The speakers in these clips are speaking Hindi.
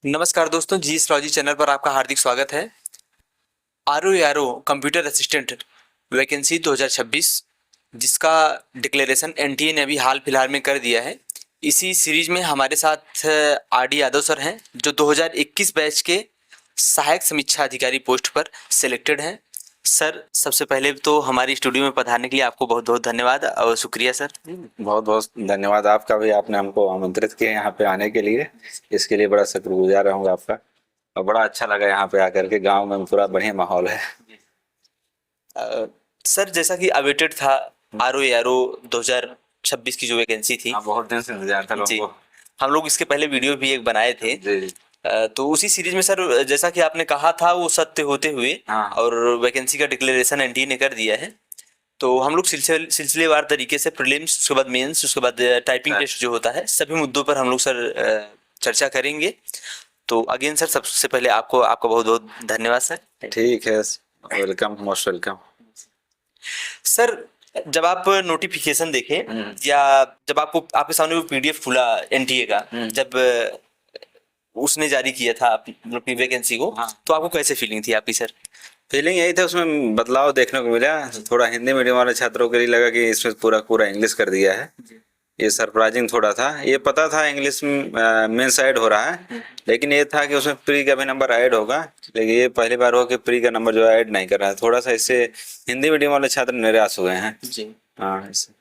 नमस्कार दोस्तों, जी एस्ट्रोलॉजी चैनल पर आपका हार्दिक स्वागत है। आरओ कंप्यूटर असिस्टेंट वैकेंसी 2026 जिसका डिक्लेरेशन एनटीए ने अभी हाल फिलहाल में कर दिया है। इसी सीरीज में हमारे साथ आरडी यादव सर हैं जो 2021 बैच के सहायक समीक्षा अधिकारी पोस्ट पर सिलेक्टेड हैं। सर, सबसे पहले तो हमारी स्टूडियो में पधारने के लिए आपको बहुत बहुत धन्यवाद और शुक्रिया सर। बहुत बहुत धन्यवाद आपका भी, आपने हमको आमंत्रित किया यहाँ पे आने के लिए। इसके लिए बड़ा शुक्रगुजार रहूँगा आपका। और बड़ा अच्छा लगा यहाँ पे आकर के, गांव में पूरा बढ़िया माहौल है। सर, जैसा कि अवेटेड था आरओ 2026 की जो वैकेंसी थी, बहुत दिन से इंतजार था लोगों को। हम लोग इसके पहले वीडियो भी एक बनाए थे। जी। तो उसी सीरीज में सर, जैसा कि आपने कहा था वो सत्य होते हुए हाँ। और वैकेंसी का डिक्लेरेशन एनटीए ने कर दिया है। तो हम लोग सिलसिलेवार तरीके से प्रीलिम्स, उसके बाद मेंस, उसके बाद टाइपिंग टेस्ट जो होता है, सभी मुद्दों पर हम लोग सर चर्चा करेंगे। तो अगेन सर, सबसे पहले आपको आपका बहुत बहुत धन्यवाद सर। ठीक है, वेलकम, मोस्ट वेलकम। सर, जब आप नोटिफिकेशन देखें या जब आपके सामने वो पीडीएफ खुला एनटीए का, जब उसने जारी किया था अपनी वैकेंसी को, हाँ। तो आपको कैसे फीलिंग थी आपकी सर? फीलिंग यही था, उसमें बदलाव देखने को मिला। थोड़ा हिंदी मीडियम वाले छात्रों के लिए लगा कि इसमें पूरा पूरा इंग्लिश कर दिया है। ये सरप्राइजिंग थोड़ा था। ये पता था इंग्लिश मेंस ऐड हो रहा है, लेकिन ये था कि उसमें प्री का भी नंबर ऐड होगा। लेकिन ये पहली बार हो कि प्री का नंबर जो है ऐड नहीं कर रहा है। थोड़ा सा इससे हिंदी मीडियम वाले छात्र निराश हुए हैं। जी। हाँ, इससे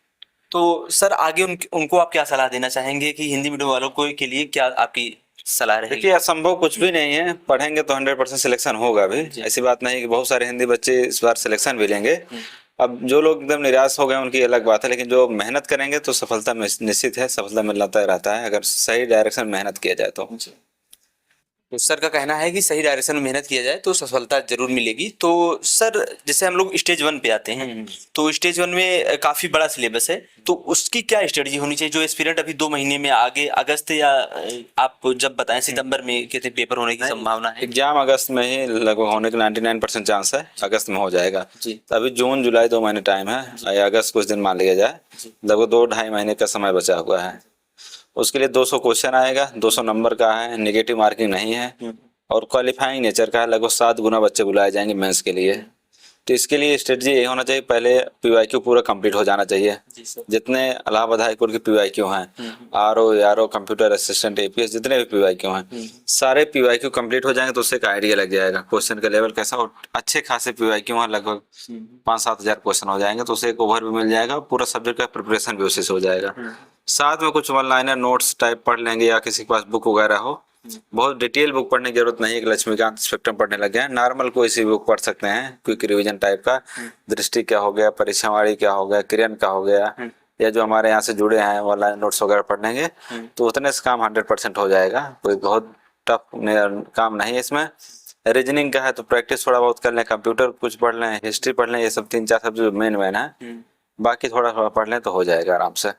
तो सर, आगे उनको आप क्या सलाह देना चाहेंगे कि हिंदी मीडियम वालों को के लिए क्या आपकी सलाह रहेगी? देखिए, असंभव कुछ भी नहीं है। पढ़ेंगे तो 100% सिलेक्शन होगा भी। ऐसी बात नहीं कि बहुत सारे हिंदी बच्चे इस बार सिलेक्शन भी लेंगे। अब जो लोग एकदम निराश हो गए उनकी अलग बात है, लेकिन जो मेहनत करेंगे तो सफलता निश्चित है। सफलता मिलता रहता है अगर सही डायरेक्शन में मेहनत किया जाए तो। तो सर का कहना है कि सही डायरेक्शन में मेहनत किया जाए तो सफलता जरूर मिलेगी। तो सर, जैसे हम लोग स्टेज 1 पे आते हैं, तो स्टेज 1 में काफी बड़ा सिलेबस है, तो उसकी क्या स्ट्रेटजी होनी चाहिए? जो एस्पिरेंट अभी 2 महीने में आगे अगस्त या आप जब बताएं सितंबर में कहते पेपर होने की संभावना है? एग्जाम अगस्त में ही लगभग होने का 99% चांस है, अगस्त में हो जाएगा। जी। अभी जून जुलाई 2 महीने टाइम है, या अगस्त कुछ दिन मान लिया जाए। लगभग 2-2.5 महीने का समय बचा हुआ है। उसके लिए 200 क्वेश्चन आएगा, 200 नंबर का है, नेगेटिव मार्किंग नहीं है और क्वालिफाइंग नेचर का है। लगभग 7 गुना बच्चे बुलाए जाएंगे मेंस के लिए। तो इसके लिए स्ट्रेटजी ये होना चाहिए, पहले पीवाईक्यू पूरा कंप्लीट हो जाना चाहिए। जितने इलाहाबाद हाई कोर्ट के पीवाईक्यू हैं, आरओ कंप्यूटर असिस्टेंट एपीएस, जितने भी पीवाईक्यू हैं, सारे पीवाईक्यू कंप्लीट हो जाएंगे तो उससे एक आइडिया लग जाएगा क्वेश्चन का लेवल कैसा। और अच्छे खासे पीवाईक्यू हैं, लगभग 5-7 हजार क्वेश्चन हो जाएंगे, तो उसे एक ओवर भी मिल जाएगा। पूरा सब्जेक्ट का प्रिपरेशन भी उसी से हो जाएगा। साथ में कुछ वन लाइनर नोट्स टाइप पढ़ लेंगे, या किसी के पास बुक वगैरह हो। बहुत डिटेल बुक पढ़ने की जरूरत नहीं है कि लक्ष्मीकांत स्पेक्ट्रम पढ़ने लगे हैं। नॉर्मल कोई सी बुक पढ़ सकते हैं, क्विक रिवीजन टाइप का। दृष्टि क्या हो गया, परीक्षावाड़ी क्या हो गया, किरण का हो गया, या जो हमारे यहाँ से जुड़े हैं ऑनलाइन नोट्स वगैरह पढ़ लेंगे तो उतने से काम 100% हो जाएगा। कोई बहुत टफ काम नहीं है इसमें। रीजनिंग का है तो प्रैक्टिस थोड़ा बहुत कर लें, कंप्यूटर कुछ पढ़ लें, हिस्ट्री पढ़ लें, ये सब 3-4 सब्जेक्ट मेन है। बाकी थोड़ा थोड़ा पढ़ लें तो हो जाएगा आराम से।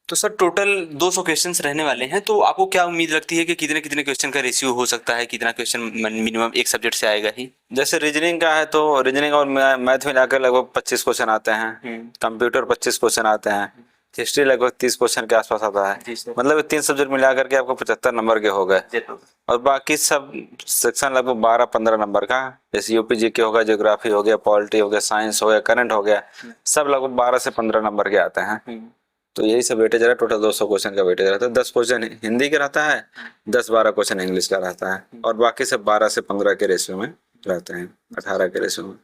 तो सर, टोटल 200 क्वेश्चंस रहने वाले हैं, तो आपको क्या उम्मीद लगती है कि कितने कितने क्वेश्चन का रेशियो हो सकता है? कितना क्वेश्चन मिनिमम एक सब्जेक्ट से आएगा ही? जैसे रीजनिंग का है तो रीजनिंग और मैथ मिलाकर लगभग 25 क्वेश्चन आते हैं। कंप्यूटर 25 क्वेश्चन आते हैं। हिस्ट्री लगभग 30 क्वेश्चन के आसपास आता है। मतलब 3 सब्जेक्ट मिलाकर के आपको 75 नंबर के हो गए। और बाकी सब सेक्शन लगभग 12-15 नंबर का, जैसे यूपी जीके हो गया, ज्योग्राफी हो गया, पॉलिटी हो गया, साइंस हो गया, करंट हो गया, सब लगभग 12 से 15 नंबर के आते हैं। तो यही सब वेटेज रहता है। टोटल 200 क्वेश्चन का वेटेज रहता है। 10 क्वेश्चन हिंदी का रहता है, 10-12 क्वेश्चन इंग्लिश का रहता है, और बाकी सब 12 से 15 के रेशियो में रहते हैं, 18 के रेशियो में।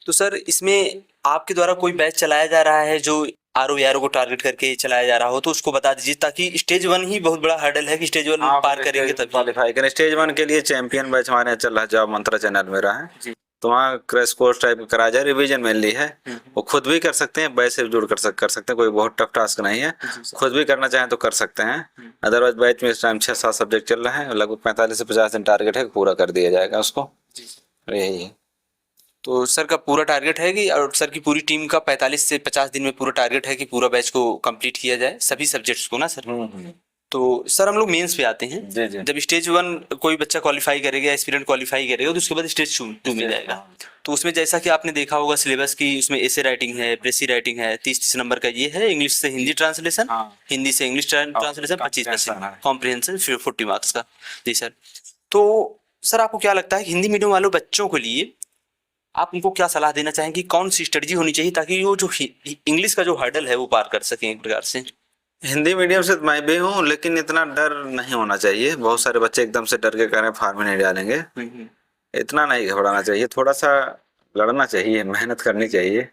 तो सर, इसमें आपके द्वारा कोई बैच चलाया जा रहा है जो आरओ को टारगेट करके चलाया जा रहा हो, तो उसको बता दीजिए, ताकि स्टेज 1 ही बहुत बड़ा हर्डल है कि स्टेज 1 पार करेंगे तभी क्वालिफाई करें। स्टेज 1 के लिए चैंपियन बैच हमारे यहाँ चल रहा है, जॉब मंत्रा चैनल में रहा है। तो वहाँ क्रैश कोर्स टाइप का कराया जाए, रिवीजन मेनली है। वो खुद भी कर सकते हैं, बैच से जुड़ कर सकते हैं, कोई बहुत टफ टास्क नहीं है। खुद भी करना चाहें तो कर सकते हैं। अदरवाइज बैच में इस टाइम 6-7 सब्जेक्ट चल रहे हैं, लगभग 45 से 50 दिन टारगेट है, पूरा कर दिया जाएगा उसको। यही है। तो सर का पूरा टारगेट है कि, और सर की पूरी टीम का 45 से 50 दिन में पूरा टारगेट है कि पूरा बैच को कंप्लीट किया जाए, सभी सब्जेक्ट्स को ना सर? तो सर हम लोग मेंस पे आते हैं। जी जी। जब स्टेज 1 कोई बच्चा क्वालिफाई करेगा, एस्पिरेंट क्वालिफाई करेगा, तो उसके बाद स्टेज 2 में जाएगा। तो उसमें जैसा कि आपने देखा होगा सिलेबस की, उसमें एसे राइटिंग है, प्रेसी राइटिंग है, 30 नंबर का ये है, इंग्लिश से हिंदी ट्रांसलेशन, हाँ। हिंदी से इंग्लिश ट्रांसलेशन 25%, comprehension है। कॉम्प्रिहेंशन 40 मार्क्स का। जी सर। तो सर आपको क्या लगता है हिंदी मीडियम वालों बच्चों के लिए आप उनको क्या सलाह देना चाहेंगे, कौन सी स्ट्रेटजी होनी चाहिए ताकि वो जो इंग्लिश का जो हर्डल है वो पार कर सकें एक प्रकार से? हिंदी मीडियम से मैं भी हूँ, लेकिन इतना डर नहीं होना चाहिए। बहुत सारे बच्चे एकदम से डर के कह रहे हैं फार्म में नहीं डालेंगे, इतना नहीं घबराना चाहिए। थोड़ा सा लड़ना चाहिए, मेहनत करनी चाहिए,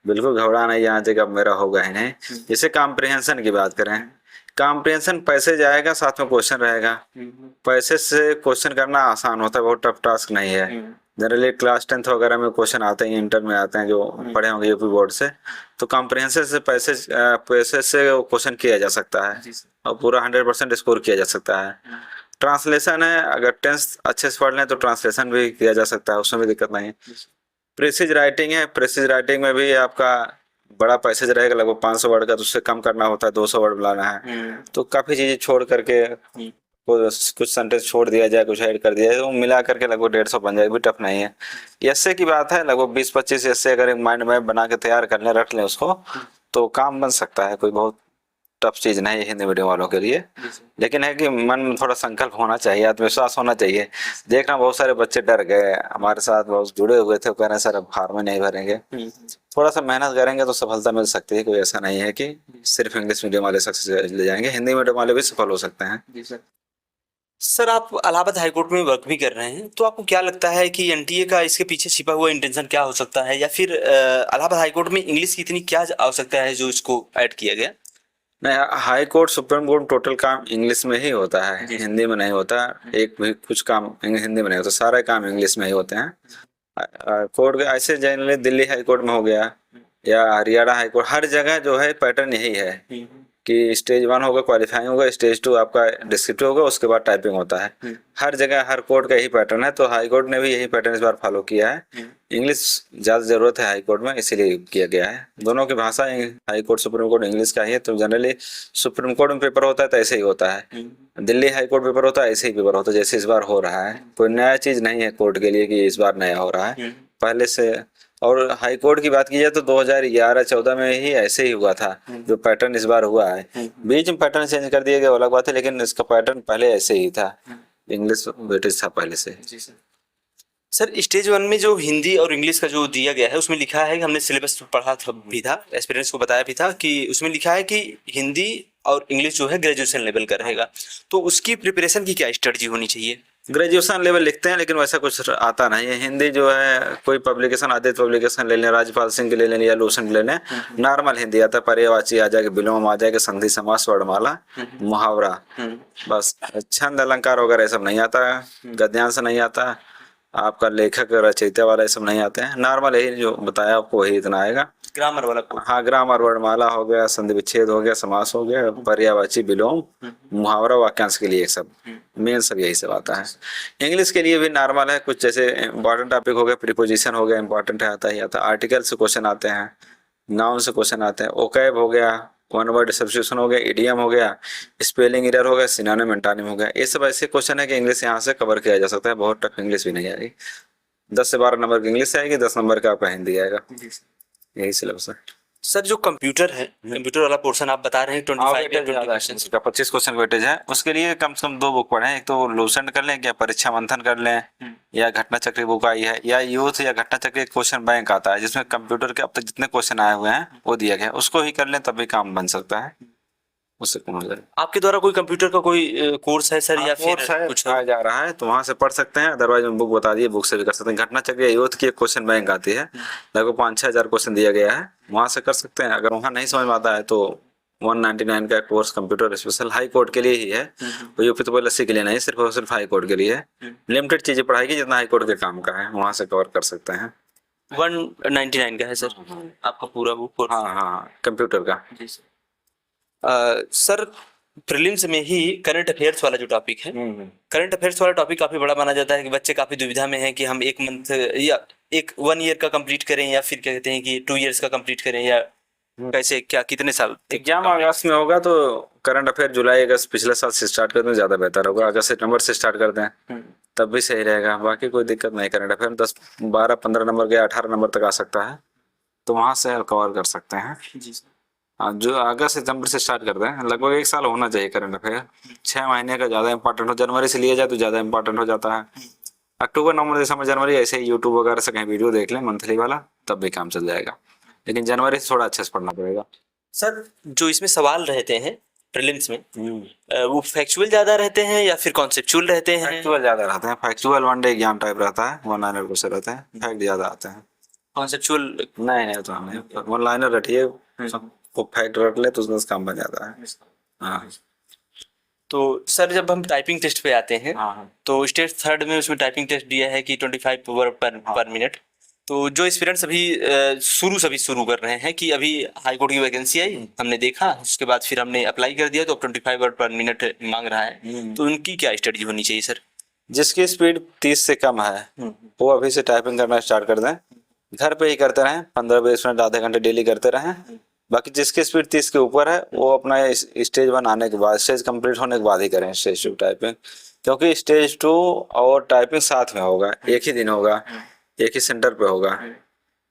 बिल्कुल घबराना नहीं यहाँ जगह मेरा होगा ही नहीं। जैसे कॉम्प्रिहेंशन की बात करें, कॉम्प्रिहेंशन पैसे जाएगा, साथ में क्वेश्चन रहेगा। पैसे से क्वेश्चन करना आसान होता है, बहुत टफ टास्क नहीं है। जनरली क्लास 10th वगैरह में क्वेश्चन आते हैं, इंटर में आते हैं, जो पढ़े होंगे यूपी बोर्ड से। तो कॉम्प्रिहेंशन से पैसे से क्वेश्चन किया जा सकता है और पूरा 100% स्कोर किया जा सकता है। ट्रांसलेशन है, अगर 10th अच्छे से पढ़ लें तो ट्रांसलेशन भी किया जा सकता है, उसमें भी दिक्कत नहीं। प्रेसिज राइटिंग है, प्रेसिज राइटिंग में भी आपका बड़ा पैसेज रहेगा, लगभग 500 वर्ड का, तो उससे कम करना होता है, 200 वर्ड बुलाना है। तो काफी चीजें छोड़ करके कुछ सेंटेंस छोड़ दिया जाए, कुछ ऐड कर दिया जाए, तो मिला करके लगभग 150 बन जाएगा, भी टफ नहीं है। एस्से की बात है, लगभग 20-25 एस्से अगर एक माइंड मैप बना के तैयार कर लें, रख लें उसको, तो काम बन सकता है। कोई बहुत टफ चीज नहीं है हिंदी मीडियम वालों के लिए। लेकिन है कि मन में थोड़ा संकल्प होना चाहिए, आत्मविश्वास होना चाहिए। देखना बहुत सारे बच्चे डर गए, हमारे साथ बहुत जुड़े हुए थे, वो कह रहे हैं सर अब फार्म में नहीं भरेंगे। थोड़ा सा मेहनत करेंगे तो सफलता मिल सकती है। कोई ऐसा नहीं है कि सिर्फ इंग्लिश मीडियम वाले सक्सेस ले जाएंगे, हिंदी मीडियम वाले भी सफल हो सकते हैं। सर आप इलाहाबाद हाईकोर्ट में वर्क भी कर रहे हैं, तो आपको क्या लगता है कि एनटीए का इसके पीछे छिपा हुआ इंटेंशन क्या हो सकता है, या फिर इलाहाबाद हाईकोर्ट में इंग्लिश की इतनी क्या आवश्यकता है जो इसको ऐड किया गया? नहीं, high court supreme court total काम इंग्लिश में ही होता है, हिंदी में नहीं होता। एक भी कुछ काम हिंदी में नहीं होता, सारे काम इंग्लिश में ही होते हैं। कोर्ट ऐसे जनरली दिल्ली हाई कोर्ट में हो गया या हरियाणा हाई कोर्ट, हर जगह जो है पैटर्न यही है कि स्टेज 1 होगा, क्वालिफाइंग होगा, स्टेज 2 आपका डिस्क्रिप्टिव होगा, उसके बाद टाइपिंग होता है। हर जगह हर कोर्ट का यही पैटर्न है, तो हाई कोर्ट ने भी यही पैटर्न इस बार फॉलो किया है। इंग्लिश ज्यादा जरूरत है हाई कोर्ट में, इसीलिए किया गया है। दोनों की भाषा high court supreme court English का ही है। तो जनरली सुप्रीम कोर्ट में पेपर होता है तो ऐसे ही होता है, दिल्ली हाई कोर्ट पेपर होता है ऐसे ही पेपर होता है जैसे इस बार हो रहा है। कोई नया चीज नहीं है कोर्ट के लिए कि इस बार नया हो रहा है, पहले से। और हाई कोर्ट की बात की जाए तो 2011-14 में ही ऐसे ही हुआ था, जो पैटर्न इस बार हुआ है। बीच में पैटर्न चेंज कर दिया गया अलग बात है, लेकिन इसका पैटर्न पहले ऐसे ही था, इंग्लिश वेटेज था पहले से। सर स्टेज 1 में जो हिंदी और इंग्लिश का जो दिया गया है उसमें लिखा है कि हमने सिलेबस पढ़ा था भी था, एक्सपीरियंस को बताया भी था कि उसमें लिखा है कि हिंदी और इंग्लिश जो है ग्रेजुएशन लेवल का रहेगा। तो उसकी प्रिपरेशन की क्या स्ट्रेटजी होनी चाहिए? ग्रेजुएशन लेवल लिखते हैं, लेकिन वैसा कुछ आता नहीं है। हिंदी जो है कोई पब्लिकेशन आदित्य पब्लिकेशन ले लें, राजपाल सिंह के ले लें या लोशन के ले लें, नॉर्मल हिंदी आता है। पर्यायवाची आ जाएगा, विलोम आ जाएगा, संधि समास, वर्णमाला, मुहावरा, बस। छंद अलंकार वगैरह सब नहीं आता, गद्यांश नहीं आता, आपका लेखक रचयिता वाला ये सब नहीं आते हैं। नॉर्मल यही जो बताया आपको वही इतना आएगा। ग्रामर वाला? हाँ, ग्रामर, वर्णमाला हो गया, संधि विच्छेद हो गया, समास हो गया, पर्यायवाची, विलोम, मुहावरा, वाक्यांश के लिए सब मेन सब यही सब आता है। इंग्लिश के लिए भी नॉर्मल है, कुछ जैसे इंपॉर्टेंट टॉपिक हो गया, प्रीपोजिशन हो गया, इंपॉर्टेंट है, आता ही आता। आर्टिकल से क्वेश्चन आते हैं, नाउन से क्वेश्चन आते हैं, ओकैब हो गया, वन वर्ड सब्स्टिट्यूशन हो गया, इडियम हो गया, स्पेलिंग एरर हो गया, सिनोनिम एंटोनिम हो गया। ये सब ऐसे क्वेश्चन है कि इंग्लिश यहाँ से कवर किया जा सकता है। बहुत टफ इंग्लिश भी नहीं आएगी, 10 से 12 नंबर की इंग्लिश आएगी, 10 नंबर का आपका हिंदी आएगा, यही सिलेबस है। सर जो कंप्यूटर है, कंप्यूटर वाला पोर्शन आप बता रहे हैं 25 का 25 क्वेश्चन वेटेज है, उसके लिए कम से कम 2 बुक पढ़ें। एक तो लूसेंट कर लें, या परीक्षा मंथन कर लें, या घटना चक्री बुक आई है, या यूथ या घटना चक्री क्वेश्चन बैंक आता है, जिसमें कंप्यूटर के अब तक जितने क्वेश्चन आए हुए हैं वो दिया गया, उसको ही कर लें, तभी काम बन सकता है, उससे कम हो जाए। आपके द्वारा कोई कंप्यूटर का कोई कोर्स है सर, या फिर कुछ आया जा रहा है तो वहां से पढ़ सकते हैं, अदरवाइज बुक बता दिए, बुक से भी कर सकते हैं। घटना चक्र यूथ की एक क्वेश्चन बैंक आती है, लगभग 5-6 हजार क्वेश्चन दिया गया है, वहां से कर सकते हैं। अगर वहां नहीं समझ में आता है तो 199 का course computer special high court के लिए ही है, वो यूपी तो एससी के लिए नहीं, सिर्फ और सिर्फ हाई कोर्ट के लिए है। लिमिटेड चीजें पढ़ाएगी, जितना हाई कोर्ट के काम का है वहां से कवर कर सकते हैं। 199 का है सर आपका पूरा बुक? हाँ, कंप्यूटर का। सर प्रीलिम्स में ही करंट अफेयर्स वाला जो टॉपिक है, करंट अफेयर्स वाला टॉपिक काफी बड़ा माना जाता है कि बच्चे काफी दुविधा में हैं कि हम 1 मंथ या 1 ईयर का कंप्लीट करें, या फिर क्या कहते हैं कि 2 इयर्स का कंप्लीट करें, या कैसे, क्या, कितने साल? एग्जाम अगस्त में होगा तो करंट अफेयर जुलाई अगस्त पिछले साल से स्टार्ट कर दें ज़्यादा बेहतर होगा। अगस्त सितंबर से स्टार्ट कर दें तब भी सही रहेगा। बाकी कोई दिक्कत नहीं, करंट अफेयर 10 12 15 नंबर या 18 नंबर तक आ सकता है, तो वहाँ से कवर कर सकते हैं। जी सर। हाँ, जो अगस्त सितंबर से स्टार्ट कर दें, लगभग 1 साल होना चाहिए करंट अफेयर। 6 महीने का ज़्यादा इंपॉर्टेंट हो, जनवरी से लिया जाए तो ज़्यादा इंपॉर्टेंट हो जाता है। अक्टूबर नवंबर दिसंबर जनवरी ऐसे ही यूट्यूब वगैरह से कहीं वीडियो देख लें मंथली वाला, तब भी काम चल जाएगा। लेकिन जनवरी से थोड़ा अच्छे से पढ़ना पड़ेगा। सर जो इसमें सवाल रहते हैं प्रीलिम्स में, वो फैक्चुअल ज्यादा रहते हैं या फिर कॉन्सेप्चुअल रहते हैं? फैक्चुअल ज़्यादा रहते हैं। Factual one day exam type रहता है, 1 लाइनर क्वेश्चन रहते हैं। फैक्ट ज़्यादा आते हैं। कॉन्सेप्चुअल नहीं नहीं, तो नहीं, 1 लाइनर रटिए, सबको फैक्ट रट ले तो उसमें काम बन जाता है। हाँ तो सर जब हम टाइपिंग टेस्ट पे आते हैं, हाँ तो स्टेज थर्ड में उसमें टाइपिंग टेस्ट दिया है कि 25 वर्ड पर मिनट। तो जो एस्पिरेंट्स अभी शुरू से अभी शुरू कर रहे हैं कि अभी हाई कोर्ट की वैकेंसी आई, हमने देखा, उसके बाद फिर हमने अप्लाई कर दिया, तो अब 25 वर्ड पर मिनट मांग रहा है, तो उनकी क्या स्ट्रेटजी होनी चाहिए सर? जिसकी स्पीड 30 से कम है वो अभी से टाइपिंग करना स्टार्ट कर दें। घर पे ही करते रहें, 15-20 मिनट आधे घंटे डेली करते रहें। बाकी जिसकी स्पीड 30 के ऊपर है वो अपना स्टेज 1 आने के बाद, स्टेज कंप्लीट होने के बाद ही करें स्टेज 2 टाइपिंग, क्योंकि स्टेज 2 और टाइपिंग साथ में होगा, एक ही दिन होगा, एक ही सेंटर पे होगा।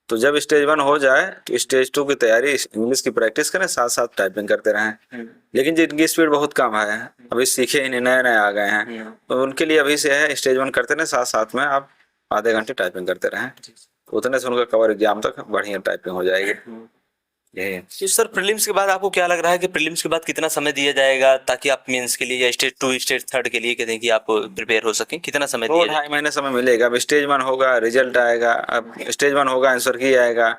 तो जब स्टेज 1 हो जाए तो स्टेज 2 की तैयारी, इंग्लिश की प्रैक्टिस करें, साथ साथ टाइपिंग करते रहें। लेकिन जिनकी स्पीड बहुत कम है, अभी सीखे ही नहीं, नए नए आ गए हैं, तो उनके लिए अभी से है स्टेज 1 करते रहें, साथ साथ में आप आधे घंटे टाइपिंग करते रहें, उतने से उनका कवर एग्जाम तक बढ़िया टाइपिंग हो जाएगी। यही तो सर प्रीलिम्स के बाद आपको क्या लग रहा है कि प्रीलिम्स के बाद कितना समय दिया जाएगा ताकि आप मेंस के लिए या स्टेज 2 स्टेज थर्ड के लिए कहते हैं कि आप प्रिपेयर हो सकें? कितना समय दिया जाएगा? 2-2.5 महीने समय मिलेगा। अब स्टेज 1 होगा, रिजल्ट आएगा, अब स्टेज 1 होगा, आंसर की आएगा,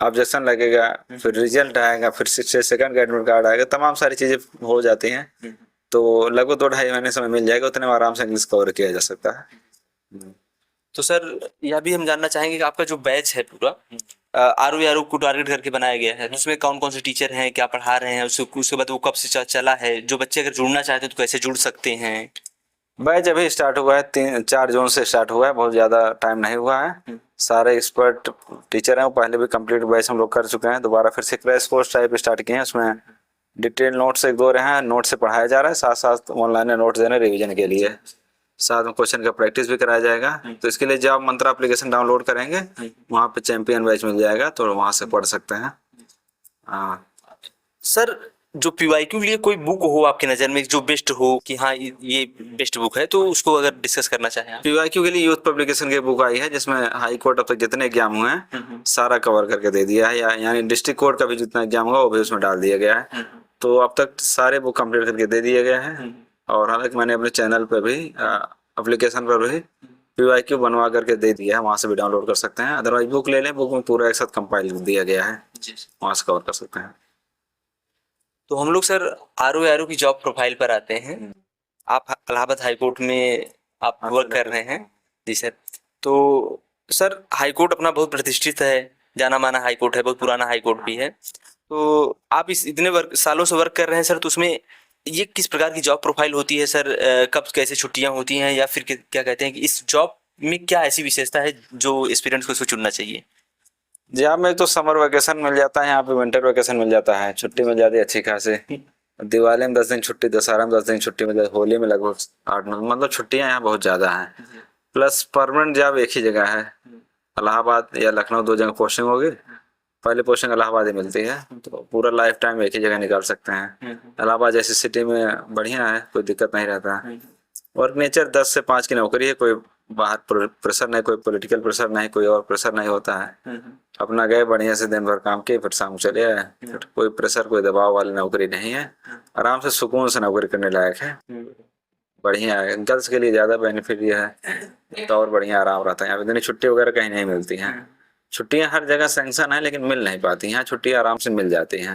ऑब्जेक्शन लगेगा, फिर रिजल्ट आएगा, फिर सेकंड का एडमिट कार्ड आएगा, तमाम सारी चीजें हो जाती हैं। तो लगभग 2-2.5 महीने समय मिल जाएगा, उतने में आराम से इंग्लिश कवर किया जा सकता है। तो सर यह भी हम जानना चाहेंगे कि आपका जो बैच है पूरा आर को टारगेट करके बनाया गया है, तो उसमें कौन कौन से टीचर हैं, क्या पढ़ा रहे हैं, उसके बाद वो कब से चला है, जो बच्चे अगर जुड़ना चाहते हैं तो कैसे जुड़ सकते हैं? बैच अभी स्टार्ट हुआ है, 3-4 जून से स्टार्ट हुआ है, बहुत ज़्यादा टाइम नहीं हुआ है। सारे एक्सपर्ट टीचर हैं, वो पहले भी कंप्लीट बैच हम लोग कर चुके हैं, दोबारा फिर से क्रैश कोर्स टाइप स्टार्ट किए हैं। उसमें डिटेल नोट्स 1-2 रहे हैं, नोट से पढ़ाया जा रहा है, साथ साथ ऑनलाइन नोट्स देने रिवीजन के लिए, साथ में क्वेश्चन का प्रैक्टिस भी कराया जाएगा। तो इसके लिए जब आप मंत्रा एप्लीकेशन डाउनलोड करेंगे, वहाँ पे चैंपियन बैच मिल जाएगा, तो वहाँ से पढ़ सकते हैं। हाँ सर जो पीवाईक्यू के लिए कोई बुक हो आपकी नज़र में जो बेस्ट हो कि हाँ ये बेस्ट बुक है, तो उसको अगर डिस्कस करना चाहें आप? पीवाईक्यू के लिए यूथ पब्लिकेशन की बुक आई है, जिसमें हाई कोर्ट अब तक जितने एग्जाम हुए हैं सारा कवर करके दे दिया है, यानी डिस्ट्रिक्ट कोर्ट का भी जितना एग्जाम होगा वो भी उसमें डाल दिया गया है। तो अब तक सारे बुक कंप्लीट करके दे दिए गए हैं। और हालांकि मैंने अपने चैनल पर भी, एप्लीकेशन पर भी पीवाईक्यू बनवा करके दे दिया है, वहाँ से भी डाउनलोड कर सकते हैं। अदरवाइज बुक ले लें, बुक में पूरा एक साथ कंपाइल दिया गया है, वहाँ से कवर कर सकते हैं। तो हम लोग सर आर की जॉब प्रोफाइल पर आते हैं। आप इलाहाबाद हाई कोर्ट में आप वर्क कर रहे हैं। जी सर। तो सर हाई कोर्ट अपना बहुत प्रतिष्ठित है, जाना माना हाई कोर्ट है, बहुत पुराना हाई कोर्ट भी है। तो आप इस इतने सालों से वर्क कर रहे हैं सर, तो उसमें ये किस प्रकार की जॉब प्रोफाइल होती है सर? कब कैसे छुट्टियां होती हैं, या फिर क्या कहते हैं कि इस जॉब में क्या ऐसी विशेषता है जो एस्पिरेंट्स को इसको चुनना चाहिए? जी हाँ, में तो समर वेकेशन मिल जाता है, यहाँ पे विंटर वेकेशन मिल जाता है, छुट्टी मिल जाती है अच्छी खासी। दिवाली में 10 दिन छुट्टी, दशहरा में 10 दिन छुट्टी मिल जाती, होली में लगभग 8-9, मतलब छुट्टियाँ यहाँ बहुत ज़्यादा हैं। प्लस परमानेंट जॉब एक ही जगह है, इलाहाबाद या लखनऊ, 2 जगह पोस्टिंग होगी। पहले पोस्टिंग इलाहाबाद ही मिलती है, तो पूरा लाइफ टाइम एक ही जगह निकाल सकते हैं। इलाहाबाद जैसी सिटी में बढ़िया है, कोई दिक्कत नहीं रहता है। वर्क नेचर 10 से 5 की नौकरी है, कोई बाहर प्रेशर नहीं, कोई पॉलिटिकल प्रेशर नहीं, कोई और प्रेशर नहीं होता है। अपना गए बढ़िया से दिन भर काम किए, फिर शाम को चले आए, कोई प्रेशर कोई दबाव वाली नौकरी नहीं है, आराम से सुकून से नौकरी करने लायक है, बढ़िया है। गर्ल्स के लिए ज़्यादा बेनिफिट ये है, तो और बढ़िया आराम रहता है। यहाँ इतनी छुट्टी वगैरह कहीं नहीं मिलती हैं। छुट्टियाँ हर जगह सैंक्शन है, लेकिन मिल नहीं पाती, यहाँ छुट्टी आराम से मिल जाती हैं।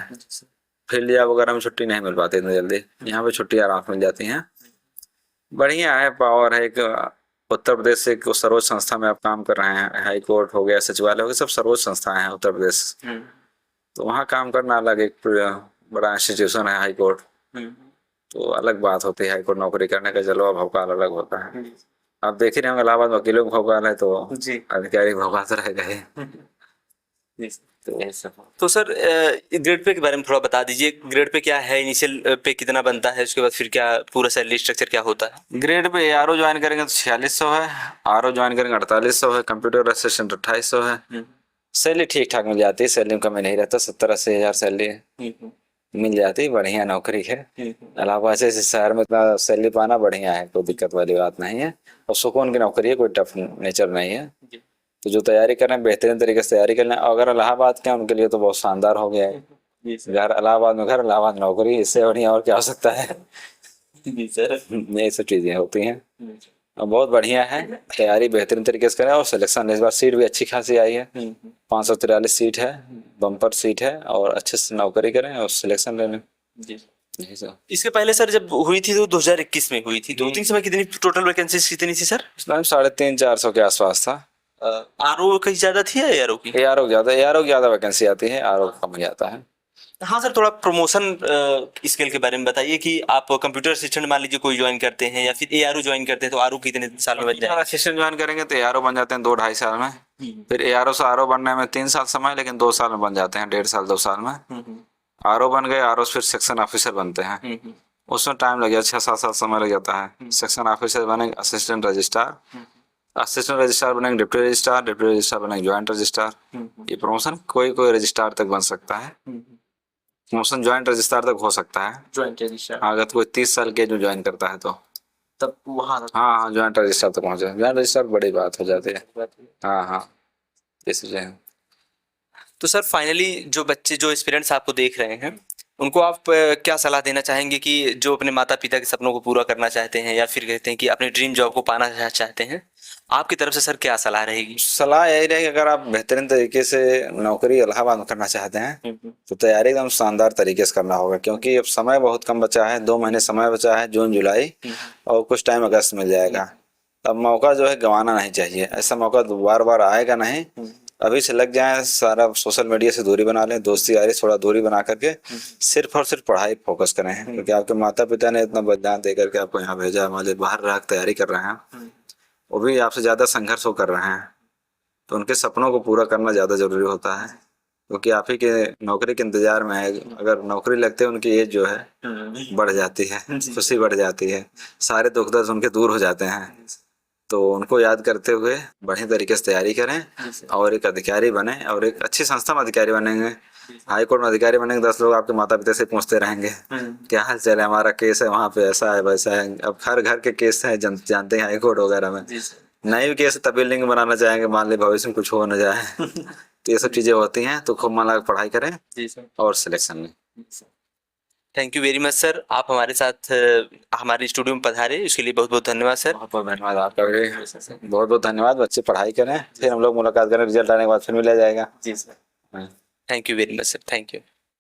फील्ड जॉब वगैरह में छुट्टी नहीं मिल पाती इतनी जल्दी, यहाँ पे छुट्टी आराम से मिल जाती हैं। बढ़िया है, पावर है। एक उत्तर प्रदेश से एक सर्वोच्च संस्था में आप काम कर रहे हैं, हाई कोर्ट हो गया, सचिवालय हो गया, सब सर्वोच्च संस्थाएं हैं उत्तर प्रदेश। तो वहाँ काम करना अलग एक बड़ा इंस्टीट्यूशन है हाई कोर्ट, तो अलग बात होती है। हाई कोर्ट नौकरी करने का जलवा भौकाल अलग होता है। आप देख ही रहे होंगे इलाहाबाद वकीलों का भौकाल है, तो अधिकारी भौकाल तो रहेगा ही। तो यही सब। तो सर ग्रेड पे के बारे में थोड़ा बता दीजिए, ग्रेड पे क्या है, इनिशियल पे कितना बनता है, उसके बाद फिर क्या पूरा सैलरी स्ट्रक्चर क्या होता है? ग्रेड पे ARO ज्वाइन करेंगे तो 4600 है, RO ज्वाइन करेंगे 4800 है, कंप्यूटर असिस्टेंट 2800 है। सैलरी ठीक ठाक मिल जाती है, सैलरी में कमी नहीं रहता, 70-80 हज़ार सैलरी मिल जाती है, बढ़िया नौकरी है। इलाहाबाद जैसे शहर में इतना सैलरी पाना बढ़िया है, कोई दिक्कत वाली बात नहीं है, और सुकून की नौकरी है, कोई टफ नेचर नहीं है। तो जो तैयारी कर रहे हैं बेहतरीन तरीके से तैयारी कर लें। अगर इलाहाबाद के हैं उनके लिए तो बहुत शानदार हो गया है, घर इलाहाबाद में, घर इलाहाबाद में नौकरी, इससे बढ़िया और क्या हो सकता है। जी सर। ये सब चीज़ें होती हैं और बहुत बढ़िया है, तैयारी बेहतरीन तरीके से करें। और सिलेक्शन इस बार सीट भी अच्छी खासी आई है, 543 सीट है, बम्पर सीट है, और अच्छे से नौकरी करें और सिलेक्शन ले लें। यही सब। इसके पहले सर जब हुई थी तो 2021 में हुई थी, तो उतनी समय कितनी टोटल वैकेंसीज कितनी थी सर? उस टाइम 350-400 के आसपास था। आरओ कहीं ज्यादा थी या एआरओ की? ARO की ज़्यादा वैकेंसी आती है, RO कम ही आता है। हाँ सर, थोड़ा प्रमोशन स्केल के बारे में बताइए कि आप कंप्यूटर असिस्टेंट मान लीजिए कोई ज्वाइन करते हैं या फिर एआरओ ज्वाइन करते हैं तो आरओ कितने साल में बन जाएगा? असिस्टेंट ज्वाइन करेंगे तो ARO बन जाते हैं 2-2.5 साल में, फिर ARO से RO बनने में 3 साल समय, लेकिन 2 साल में बन जाते हैं, 1.5 साल 2 साल में। RO बन गए, RO से फिर सेक्शन ऑफिसर बनते हैं, उसमें टाइम लग जाता है, 6-7 साल समय लग जाता है। सेक्शन ऑफिसर बनेंगे असिस्टेंट रजिस्ट्रार, असिस्टेंट रजिस्ट्रार बनेंगे डिप्टी रजिस्ट्रार, डिप्टी रजिस्ट्रार बनेंगे ज्वाइंट रजिस्ट्रार। ये प्रमोशन कोई रजिस्ट्रार तक बन सकता है, प्रमोशन ज्वाइंट रजिस्ट्रार तक हो सकता है। ज्वाइंट रजिस्ट्रार अगर कोई 30 साल के जो ज्वाइन करता है तो तब वहाँ हाँ ज्वाइंट रजिस्ट्रार तक पहुँचे, ज्वाइंट रजिस्ट्रार बड़ी बात हो जाती है। हाँ इसलिए। तो सर फाइनली जो बच्चे, जो एस्पिरेंट्स आपको देख रहे हैं, उनको आप क्या सलाह देना चाहेंगे कि जो अपने माता पिता के सपनों को पूरा करना चाहते हैं या फिर कहते हैं कि अपने ड्रीम जॉब को पाना चाहते हैं, आपकी तरफ से सर क्या सलाह रहेगी? सलाह यही रहेगी, अगर आप बेहतरीन तरीके से नौकरी इलाहाबाद में करना चाहते हैं तो तैयारी एकदम शानदार तरीके से करना होगा, क्योंकि अब समय बहुत कम बचा है, 2 महीने समय बचा है, जून जुलाई और कुछ टाइम अगस्त मिल जाएगा। अब मौका जो है गंवाना नहीं चाहिए, ऐसा मौका बार बार आएगा नहीं। अभी से लग जाए, सारा सोशल मीडिया से दूरी बना लें, दोस्ती यारी थोड़ा दूरी बना करके सिर्फ और सिर्फ पढ़ाई फोकस करें, क्योंकि आपके माता पिता ने इतना बलिदान दे करके आपको यहाँ भेजा, मान लीजिए बाहर रह तैयारी कर रहे हैं, वो भी आपसे ज़्यादा संघर्ष वो कर रहे हैं, तो उनके सपनों को पूरा करना ज़्यादा ज़रूरी होता है, क्योंकि आप ही के नौकरी के इंतजार में है। अगर नौकरी लगते हैं उनकी एज जो है बढ़ जाती है, खुशी बढ़ जाती है, सारे दुख दर्द उनके दूर हो जाते हैं। तो उनको याद करते हुए बढ़िया तरीके से तैयारी करें और एक अधिकारी बने, और एक अच्छी संस्था में अधिकारी बनेंगे, हाई कोर्ट में अधिकारी बनेंगे, 10 लोग आपके माता पिता से पूछते रहेंगे क्या हाल चाल है, हमारा केस है वहाँ पे, ऐसा है वैसा है। अब हर घर के केस है, जानते हैं हाई कोर्ट वगैरह में, नए भी केस तभी लिंक बनाना चाहेंगे, मान ली भविष्य में कुछ हो न जाए। तो ये सब चीज़ें होती हैं, तो खूब मन लगा पढ़ाई करें और सिलेक्शन में। Thank you very much sir, आप हमारे साथ हमारे स्टूडियो में पधारे, उसके लिए बहुत बहुत धन्यवाद सर। बहुत बहुत धन्यवाद आपका भी, बहुत बहुत धन्यवाद। बच्चे पढ़ाई करें, फिर हम लोग मुलाकात करें, रिजल्ट आने के बाद फिर मिला जाएगा। जी sir, thank you very much sir, thank you.